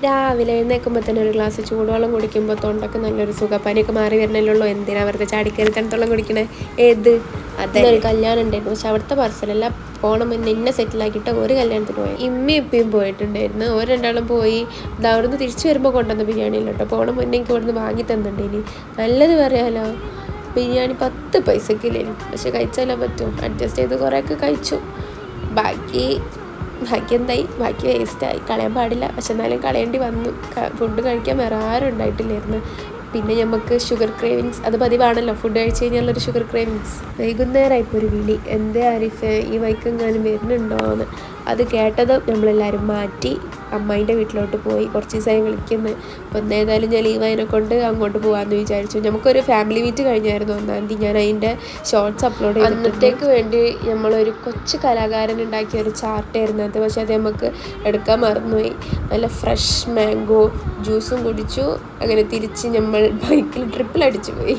രാവിലെ എഴുന്നേൽക്കുമ്പോൾ തന്നെ ഒരു ഗ്ലാസ് ചൂടുവെള്ളം കുടിക്കുമ്പോൾ തൊണ്ടക്ക് നല്ലൊരു സുഖം. പനിയൊക്കെ മാറി വരണല്ലോ. എന്തിനാ വെറുതെ ചാടിക്കയറി തണുത്തുള്ളം കുടിക്കണേ? ഏത് അതൊരു കല്യാണം ഉണ്ടായിരുന്നു, പക്ഷെ അവിടുത്തെ പാർസലല്ല. പോണം മുന്നേ ഇന്നെ സെറ്റിലാക്കിയിട്ട് ഒരു കല്യാണത്തിന് പോയി. ഇമ്മയും ഇപ്പയും പോയിട്ടുണ്ടായിരുന്നു. ഒരു രണ്ടാളും പോയി. അവിടുന്ന് തിരിച്ചു വരുമ്പോൾ കൊണ്ടുവന്ന ബിരിയാണി അല്ല കേട്ടോ. പോണം മുന്നേ എനിക്ക് ഇവിടുന്ന് വാങ്ങി തന്നിട്ടുണ്ടേനി. നല്ലത് പറയാലോ, ബിരിയാണി 10 പൈസക്കില്ലേനി. പക്ഷെ കഴിച്ചാലോ പറ്റും, അഡ്ജസ്റ്റ് ചെയ്ത് കുറേയൊക്കെ കഴിച്ചു. ബാക്കി എന്തായി, ബാക്കി വേസ്റ്റായി, കളയാൻ പാടില്ല. പക്ഷെ എന്നാലും കളയേണ്ടി വന്നു. ഫുഡ് കഴിക്കാൻ വേറെ ആരും ഉണ്ടായിട്ടില്ലായിരുന്നു. പിന്നെ നമുക്ക് ഷുഗർ ക്രേവിങ്സ്, അത് പതിവാണല്ലോ ഫുഡ് കഴിച്ച് കഴിഞ്ഞാലൊരു ഷുഗർ ക്രേവിങ്സ്. വൈകുന്നേരമായിപ്പോൾ ഒരു വിളി, എന്തേ ആരിഫേ ഈ വൈക്കെങ്ങാനും വരുന്നുണ്ടോ എന്ന്. അത് കേട്ടത് നമ്മളെല്ലാവരും മാറ്റി അമ്മായിൻ്റെ വീട്ടിലോട്ട് പോയി. കുറച്ച് ദിവസമായി വിളിക്കുന്നു. അപ്പോൾ എന്തായാലും ഞാൻ ലീവായതിനെ കൊണ്ട് അങ്ങോട്ട് പോകാമെന്ന് വിചാരിച്ചു. നമുക്കൊരു ഫാമിലി മീറ്റ് കഴിഞ്ഞായിരുന്നു 1-ാം തീയതി. ഞാൻ അതിൻ്റെ ഷോർട്സ് അപ്ലോഡ് ചെയ്തു. അന്നത്തേക്ക് വേണ്ടി നമ്മളൊരു കൊച്ചു കലാകാരൻ ഉണ്ടാക്കിയ ഒരു ചാർട്ടായിരുന്നു അത്. പക്ഷേ അത് നമുക്ക് എടുക്കാൻ മറന്നുപോയി. നല്ല ഫ്രഷ് മാംഗോ ജ്യൂസും കുടിച്ചു. അങ്ങനെ തിരിച്ച് നമ്മൾ ബൈക്കിൽ ട്രിപ്പിലടിച്ചു പോയി.